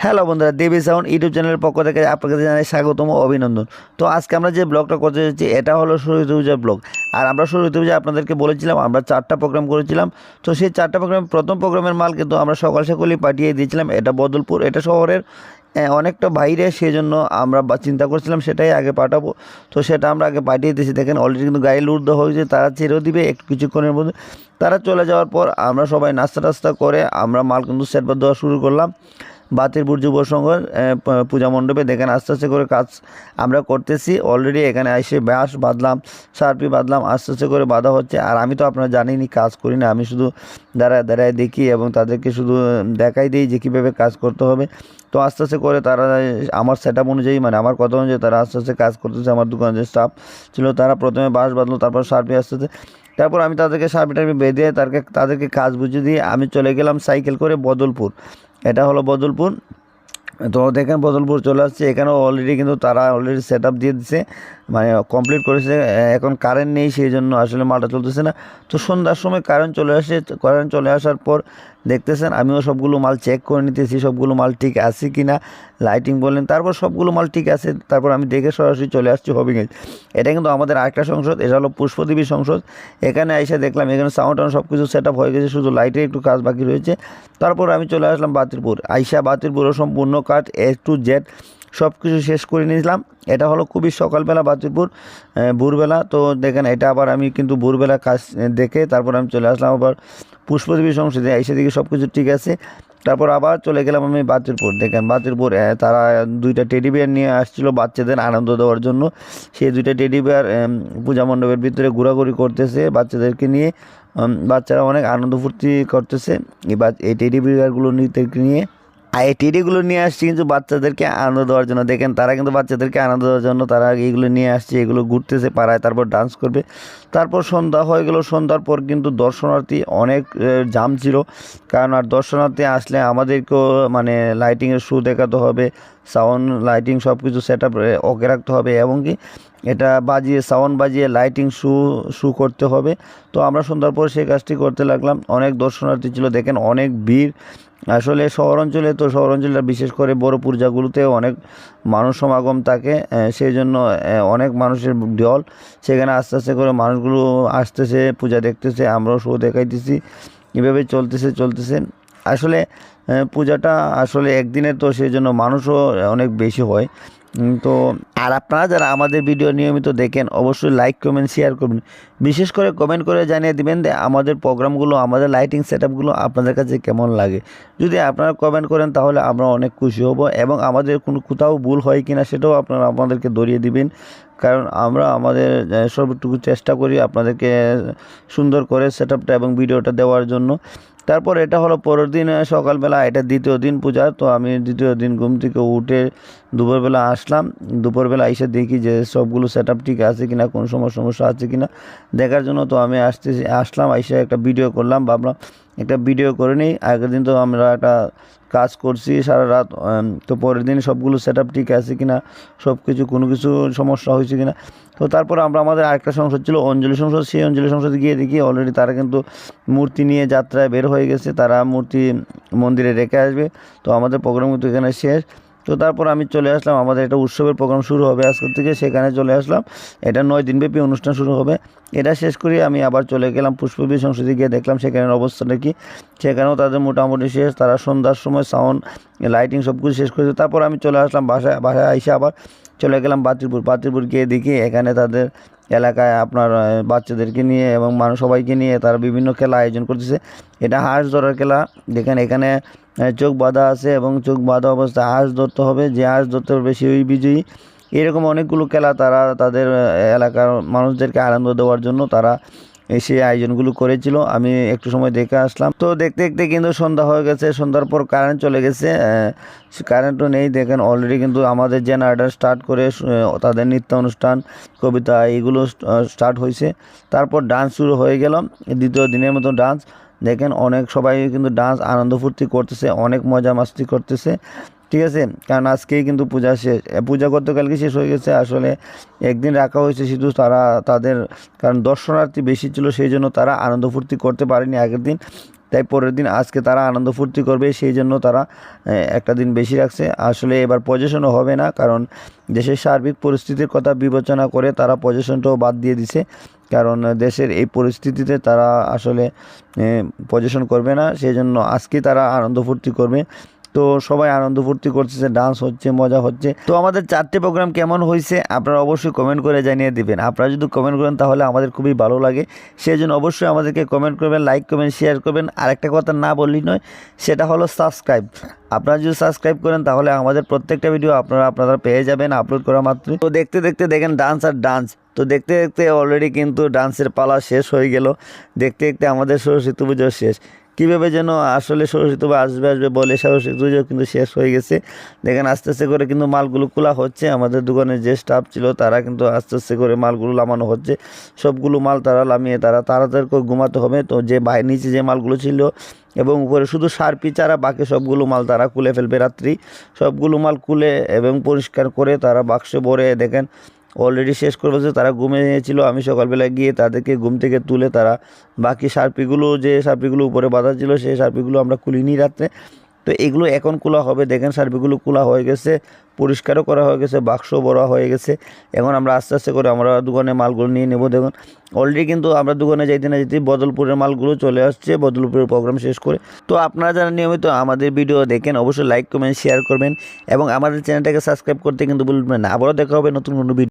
Hello বন্ধুরা, দেবী sound YouTube চ্যানেলের পক্ষ থেকে আপনাকে জানাই স্বাগতম ও অভিনন্দন। তো আজকে আমরা যে ব্লগটা করতে যাচ্ছি এটা হলো সরস্বতী পূজার ব্লগ। আর আমরা সরস্বতী পূজা আপনাদেরকে বলেছিলাম আমরা 4টা প্রোগ্রাম করেছিলাম। তো সেই 4টা প্রোগ্রাম প্রথম প্রোগ্রামের মাল কিন্তু আমরা সকাল সকালই পাঠিয়ে দিয়েছিলাম। এটা বদলপুর, এটা শহরের অনেকটা বাইরে, সেই জন্য আমরা চিন্তা করছিলাম সেটাই আগে পাঠাবো। তো সেটা আমরা আগে পাঠিয়ে দিয়েছি। দেখেন অলরেডি কিন্তু গাড়ি লোড দেওয়া হয়েছে, তারা ছেড়েও দিবে একটু কিছুক্ষণের মধ্যে। তারা চলে যাওয়ার পর আমরা সবাই নাস্তা টাস্তা করে আমরা মাল কিন্তু সেটবার দেওয়া শুরু করলাম বাতিরপুর যুব সংঘর পূজা মণ্ডপে। দেখেন আস্তে আস্তে করে কাজ আমরা করতেছি। অলরেডি এখানে এসে ব্যাস বাঁধলাম, সার্পি বাঁধলাম, আস্তে আস্তে করে বাঁধা হচ্ছে। আর আমি তো আপনারা জানেনই কাজ করি না, আমি শুধু দাঁড়ায় দেখি এবং তাদেরকে শুধু দেখাই দিই যে কীভাবে কাজ করতে হবে। তো আস্তে আস্তে করে তারা আমার সেট আপ অনুযায়ী, মানে আমার কথা অনুযায়ী তারা আস্তে আস্তে কাজ করতেছে। আমার দোকানে যে স্টাফ ছিল তারা প্রথমে বাঁশ বাঁধলো, তারপর সার্পি আস্তে আস্তে, তারপর আমি তাদেরকে সার্পি টার্পি বেঁধে তাদেরকে কাজ বুঝিয়ে দিয়ে আমি চলে গেলাম সাইকেল করে বদলপুর। এটা হলো বদলপুর। তো দেখেন বদলপুর চলে আসছে। এখানেও অলরেডি কিন্তু তারা অলরেডি সেট আপ দিয়ে দিচ্ছে, মানে কমপ্লিট করেছে। এখন কারেন্ট নেই, সেই জন্য আসলে মালটা চলতেছে না। তো সন্ধ্যার সময় কারেন্ট চলে আসে। কারেন্ট চলে আসার পর দেখতেছেন আমিও সবগুলো মাল চেক করে নিতেছি সবগুলো মাল ঠিক আছে কি না, লাইটিং বললেন, তারপর সবগুলো মাল ঠিক আছে। তারপর আমি দেখে সরাসরি চলে আসছি হবিগঞ্জ। এটা কিন্তু আমাদের আরেকটা সংসদ, এটা হলো পুষ্পদেবী সংসদ। এখানে এসে দেখলাম এখানে সাউন্ড টাউন্ড সব কিছু সেট আপ হয়ে গেছে, শুধু লাইটের একটু কাজ বাকি রয়েছে। তারপর আমি চলে আসলাম বাতিরপুর। বাতিরপুরও সম্পূর্ণ কাজ A to Z সব কিছু শেষ করে নিয়েছিলাম। এটা হলো খুবই সকালবেলা বাতিরপুর, ভোরবেলা। তো দেখেন এটা আবার আমি কিন্তু ভোরবেলা কাজ দেখে তারপর আমি চলে আসলাম আবার পুষ্পদেবী সংসদে। এসে দেখি সব কিছু ঠিক আছে। তারপর আবার চলে গেলাম আমি বাতিরপুর। দেখেন বাতিরপুর তারা 2টা টেডি বিয়ার নিয়ে আসছিলো বাচ্চাদের আনন্দ দেওয়ার জন্য। সেই 2টা টেডি বিয়ার পূজা মণ্ডপের ভিতরে ঘোরাঘুরি করতেছে বাচ্চাদেরকে নিয়ে। বাচ্চারা অনেক আনন্দ ফুর্তি করতেছে এই টেডি বিয়ারগুলো নিয়ে। আর এই টেডিগুলো নিয়ে আসছি কিন্তু বাচ্চাদেরকে আনন্দ দেওয়ার জন্য। দেখেন তারা কিন্তু বাচ্চাদেরকে আনন্দ দেওয়ার জন্য তারা এইগুলো নিয়ে আসছে, এগুলো ঘুরতেছে পাড়ায়, তারপর ডান্স করবে। তারপর সন্ধ্যা হয়ে গেল। সন্ধ্যার পর কিন্তু দর্শনার্থী অনেক জাম ছিল, কারণ আর দর্শনার্থী আসলে আমাদেরকেও মানে লাইটিংয়ের শো দেখাতে হবে, সাউন্ড লাইটিং সব কিছু সেট আপ ওকে রাখতে হবে, এবং কি এটা বাজিয়ে সাউন্ড বাজিয়ে লাইটিং শো করতে হবে। তো আমরা সন্ধ্যার পর সেই কাজটি করতে লাগলাম। অনেক দর্শনার্থী ছিল, দেখেন অনেক ভিড়। আসলে শহর অঞ্চলে বিশেষ করে বড় পূজাগুলোতে অনেক মানুষ সমাগম থাকে, সেই জন্য অনেক মানুষের ঢল। সেখানে আস্তে আস্তে করে মানুষগুলো আসতেছে, পূজা দেখতেছে, আমরাও শো দেখাইতেছি। এভাবে চলতেছে। আসলে পূজাটা আসলে একদিনের, তো সেই জন্য মানুষও অনেক বেশি হয়। তো আর আপনারা যারা আমাদের ভিডিও নিয়মিত দেখেন অবশ্যই লাইক কমেন্ট শেয়ার করবেন। বিশেষ করে কমেন্ট করে জানিয়ে দিবেন যে আমাদের প্রোগ্রামগুলো, আমাদের লাইটিং সেট আপগুলো আপনাদের কাছে কেমন লাগে। যদি আপনারা কমেন্ট করেন তাহলে আমরা অনেক খুশি হব, এবং আমাদের কোথাও ভুল হয় কিনা সেটাও আপনারা আমাদেরকে ধরিয়ে দিবেন, কারণ আমরা আমাদের সর্বটুকু চেষ্টা করি আপনাদেরকে সুন্দর করে সেট আপটা এবং ভিডিওটা দেওয়ার জন্য। তারপর এটা হলো পরের দিন সকালবেলা, এটা দ্বিতীয় দিন পূজার। তো আমি দ্বিতীয় দিন ঘুম থেকে উঠে দুপুরবেলা আসলাম। দুপুরবেলা এসে দেখি যে সবগুলো সেট আপ ঠিক আছে কিনা, কোনো সমস্যা আছে কিনা দেখার জন্য। তো আমি আসলাম, এসে একটা ভিডিও করলাম, ভাবলাম একটা ভিডিও করে নিই। আগের দিন তো আমরা একটা কাজ করছি সারা রাত, তো পরের দিন সবগুলো সেট আপ ঠিক আছে কিনা, সব কিছু কোনো কিছু সমস্যা হয়েছে কিনা। তো তারপর আমাদের আরেকটা সংসদ ছিল অঞ্জলি সংসদ। সেই অঞ্জলি সংসদে গিয়ে দেখি অলরেডি তারা কিন্তু মূর্তি নিয়ে যাত্রায় বের হয়ে গেছে, তারা মূর্তি মন্দিরে রেখে আসবে। তো আমাদের প্রোগ্রাম কিন্তু এখানে শেষ। তো তারপর আমি চলে আসলাম, আমাদের একটা উৎসবের প্রোগ্রাম শুরু হবে আজকের থেকে, সেখানে চলে আসলাম। এটা 9 দিনব্যাপী অনুষ্ঠান শুরু হবে। এটা শেষ করে আমি আবার চলে গেলাম পুষ্পদেবী সংসদে গিয়ে দেখলাম সেখানের অবস্থাটা কি। সেখানেও তাদের মোটামুটি শেষ, তারা সন্ধ্যার সময় সাউন্ড লাইটিং সব কিছু শেষ করেছে। তারপর আমি চলে আসলাম বাসায় এসে আবার চলে গেলাম বাতিরপুর গিয়ে দেখি এখানে তাদের এলাকায় আপনার বাচ্চাদেরকে নিয়ে এবং সবাইকে নিয়ে তারা বিভিন্ন খেলা আয়োজন করতেছে। এটা হাঁস ধরার খেলা। দেখেন এখানে চোখ বাঁধা আছে, এবং চোখ বাঁধা অবস্থায় হাঁস ধরতে হবে, যে হাঁস ধরতে পারবে সেই বিজয়ী। এরকম অনেকগুলো খেলা তারা তাদের এলাকার মানুষদেরকে আনন্দ দেওয়ার জন্য তারা সেই আয়োজনগুলো করেছিল। আমি একটু সময় দেখে আসলাম। তো দেখতে দেখতে কিন্তু সন্ধ্যা হয়ে গেছে। সন্ধ্যার পর কারেন্ট চলে গেছে, কারেন্টও নেই। দেখেন অলরেডি কিন্তু আমাদের জেনারেটর স্টার্ট করে তাদের নৃত্য অনুষ্ঠান, কবিতা এগুলো স্টার্ট হয়েছে। তারপর ডান্স শুরু হয়ে গেল, দ্বিতীয় দিনের মতো ডান্স। দেখেন সবাই কিন্তু ডান্স আনন্দ ফুর্তি করতেছে, অনেক মজা মাস্তি করতেছে। ঠিক আছে, কারণ আজকেই কিন্তু পূজা শেষ, পূজা গতকালকে শেষ হয়ে গেছে। আসলে একদিন রাখা হয়েছে শুধু তাদের, কারণ দর্শনার্থী বেশি ছিল, সেই জন্য তারা আনন্দ ফুর্তি করতে পারেনি আগের দিন। তাই পরের দিন আজকে তারা আনন্দ ফুর্তি করবে, সেই জন্য তারা একটা দিন বেশি রাখছে। আসলে এবার পজিশনও হবে না, কারণ দেশের সার্বিক পরিস্থিতির কথা বিবেচনা করে তারা পজিশনটাও বাদ দিয়ে দিছে, কারণ দেশের এই পরিস্থিতিতে তারা আসলে পজিশন করবে না, সেই জন্য আজকে তারা আনন্দ ফুর্তি করবে। তো সবাই আনন্দ ফুর্তি করতেছে, ডান্স হচ্ছে, মজা হচ্ছে। তো আমাদের 4টে প্রোগ্রাম কেমন হয়েছে আপনারা অবশ্যই কমেন্ট করে জানিয়ে দিবেন। আপনারা যদি কমেন্ট করেন তাহলে আমাদের খুবই ভালো লাগে, সেই জন্য অবশ্যই আমাদেরকে কমেন্ট করবেন, লাইক করবেন, শেয়ার করবেন। আর একটা কথা না বললেই নয়, সেটা হলো সাবস্ক্রাইব। আপনারা যদি সাবস্ক্রাইব করেন তাহলে আমাদের প্রত্যেকটা ভিডিও আপনারা পেয়ে যাবেন আপলোড করা মাত্রই। তো দেখতে দেখতে দেখেন ডান্স আর ডান্স। তো দেখতে দেখতে অলরেডি কিন্তু ডান্সের পালা শেষ হয়ে গেল। দেখতে দেখতে আমাদের সরস্বতী পুজো শেষ। কীভাবে যেন আসলে সরস্বতী পুজো আসবে বলে সরস্বতী পুজো কিন্তু শেষ হয়ে গেছে। দেখেন আস্তে আস্তে করে কিন্তু মালগুলো খোলা হচ্ছে। আমাদের দোকানের যে স্টাফ ছিল তারা কিন্তু আস্তে আস্তে করে মালগুলো নামানো হচ্ছে। সবগুলো মাল তারা নামিয়ে তারা তাড়াতাড়ি করে ঘুমাতে হবে। তো যে নিচে যে মালগুলো ছিল এবং উপরে শুধু সারপি ছাড়া বাকি সবগুলো মাল তারা খুলে ফেলবে রাত্রি। সবগুলো মাল খুলে এবং পরিষ্কার করে তারা বাক্সে ভরে দেখেন অলরেডি শেষ করে বলছে। তারা ঘুমিয়েছিল, আমি সকালবেলায় গিয়ে তাদেরকে ঘুম থেকে তুলে তারা বাকি যে সার্পিগুলো উপরে বাঁধা ছিল সেই সার্পিগুলো আমরা খুলিনি রাত্রে। তো এগুলো এখন খোলা হবে। দেখেন সার্পিগুলো খোলা হয়ে গেছে, পরিষ্কারও করা হয়ে গেছে, বাক্স ভরা হয়ে গেছে। এখন আমরা আস্তে আস্তে করে আমরা দোকানে মালগুলো নিয়ে নেব। দেখুন অলরেডি কিন্তু আমরা দোকানে যাইতে না যেতে বদলপুরের মালগুলো চলে আসছে বদলপুরের প্রোগ্রাম শেষ করে। তো আপনারা যারা নিয়মিত আমাদের ভিডিও দেখেন অবশ্যই লাইক কমেন্ট শেয়ার করবেন এবং আমাদের চ্যানেলটাকে সাবস্ক্রাইব করতে কিন্তু ভুলবেন না। আবারও দেখা হবে নতুন কোনো ভিডিও।